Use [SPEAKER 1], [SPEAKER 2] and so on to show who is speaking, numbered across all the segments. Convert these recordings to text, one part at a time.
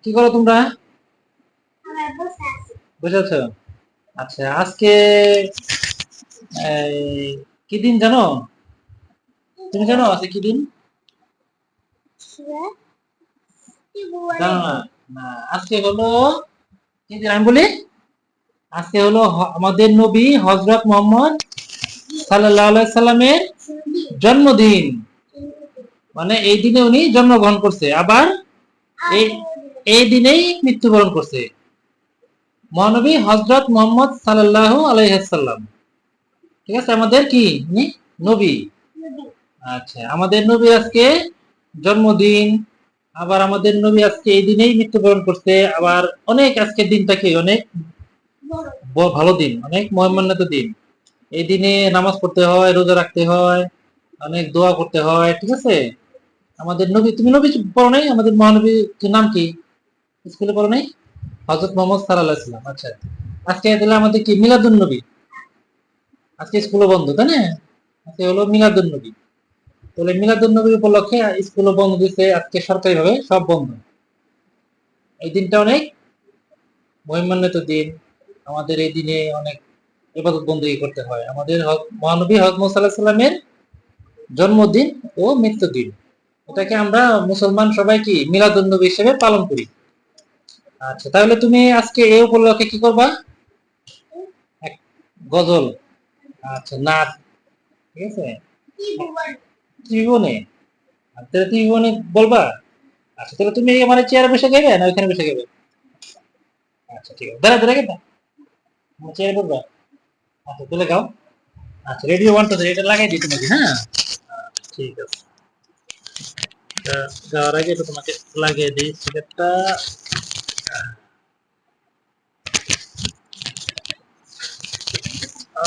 [SPEAKER 1] কি করো তোমরা? বসে আছো? আচ্ছা, আজকে এই, কি দিন জানো? তুমি জানো আজকে কি দিন? জানো না? না, আজকে হলো কি দিন আমি বলি। আজকে হলো আমাদের নবী হযরত মুহাম্মদ সাল্লাল্লাহু আলাইহি সাল্লামের জন্মদিন। মানে এই দিনে উনি জন্মগ্রহণ করছে, আবার এই এই দিনেই মৃত্যুবরণ করছে মহানবী হযরত মুহাম্মদ সাল্লাল্লাহু আলাইহি সাল্লাম। ঠিক আছে, আমাদের কি উনি নবী। আচ্ছা, আমাদের নবী আজকে জন্মদিন, আবার আমাদের নবী আজকে এই দিনেই মৃত্যুবরণ করছে। আবার অনেক আজকের দিনটা কি অনেক ভালো দিন, অনেক মহিমান্বিত দিন। এই দিনে নামাজ পড়তে হয়, রোজা রাখতে হয়, অনেক দোয়া করতে হয়। ঠিক আছে, আমাদের নবী, তুমি নবী পড়ো নাই? আমাদের মহানবী নাম কি স্কুলে পড়ো নাই? হযরত মুহাম্মদ সাল্লাল্লাহু আলাইহি সাল্লাম। আচ্ছা, আজকে তাহলে আমাদের কি মিলাদুন নবী। আজকে স্কুল বন্ধ, তাই না? আজকে হলো মিলাদুন নবী। তাহলে মিলাদুন নবী উপলক্ষে স্কুল বন্ধ দিচ্ছে, আজকে সরকারি ভাবে সব বন্ধ। এই দিনটা অনেক মহিমান্বিত দিন। আমাদের এই দিনে অনেক ইবাদত বندگی করতে হয়। আমাদের মহানবী হযরত মুহাম্মদ সাল্লাল্লাহু আলাইহি সাল্লামের জন্মদিন ও মৃত্যুদিন, এটাকে আমরা মুসলমান সবাই কি মিলাদুন নবী হিসেবে পালন করি। আচ্ছা, তাহলে তুমি আজকে এই উপলক্ষে কি করবা? এক গজল, আচ্ছা নাচ, ঠিক আছে ত্রিভুবনে। আচ্ছা, ত্রিভুবনে বলবা। আচ্ছা, তাহলে তুমি আমার চেয়ারে বসে গাইবে না ওইখানে বসে গাইবে? আচ্ছা, ঠিক আছে, দাঁড়া দাঁড়া গাইবা, আমার চেয়ারে বলবা। আচ্ছা, তাহলে গাও। আচ্ছা, রেডিও 1 2 3 এটা লাগাই দিই তোমাকে, হ্যাঁ? ঠিক আছে, গাওয়ার আগে তো তোমাকে লাগিয়ে দিই সিগারেটটা।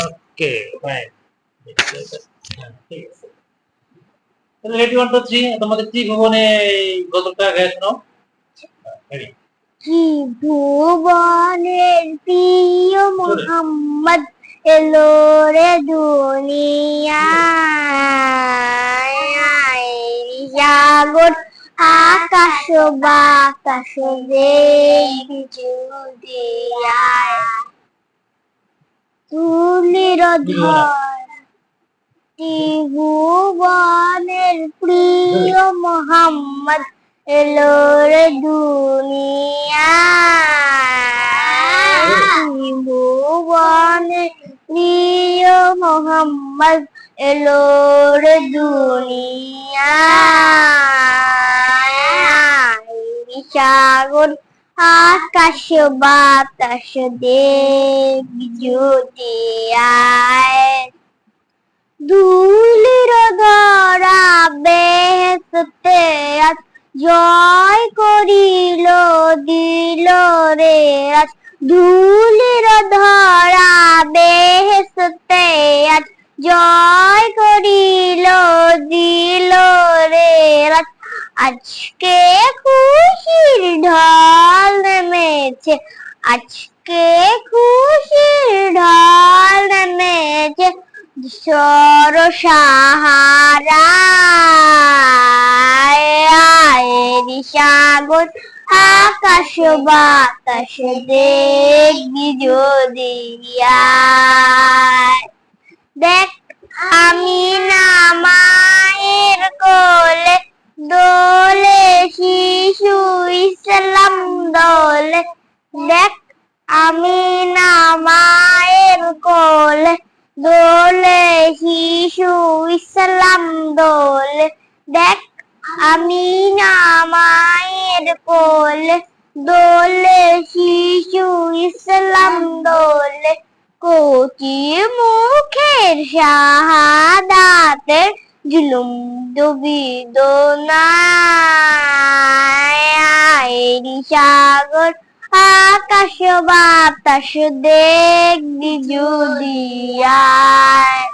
[SPEAKER 1] ওকে, ফাইন। ঠিক আছে, তাহলে রেডি 1 2 3 তোমাদের ত্রিভুবনে এই গজলটা গায়ে শোনাও। রেডি।
[SPEAKER 2] ত্রিভুবনের প্রিয় মোহাম্মদ এলো রে দুনিয়ায়, সাগর আকাশ বাতাস দিয়ায়, তুলির ধর ত্রিভুবনের প্রিয় মোহাম্মদ এলো রে দুনিয়ায়, ত্রিভুবনের প্রিয় মোহাম্মদ এলো রে দুনিয়ায়, সাগর আকাশ বাতাস দিয়ায়, ধুলির ধরা বেহেশতে আজ জয় করিল দিল রে আজ, ধুলির ধরা বেহেশতে আজ জয় করিল দিল রে আজ, আজকে খুশির ঢল নেমেছে, আজকে খুশির ঢল নেমেছে সরসাহারায়, সাগর আকাশ বাতাস দেখবি যদি আয়। দেখ আমি না মায়ের কোলে দোলে শিশু ইসলাম দোলে, দেখ আমি না মায়ের কোলে দোলে শিশু ইসলাম দোলে, দেখ আমি না মায়ের কোলে দোলে শিশু ইসলাম দোলে, কচি মুখের শাহাদাতের জুলুম বেদনায়, সাগর আকাশ বাতাস দেখবি যদি আয়।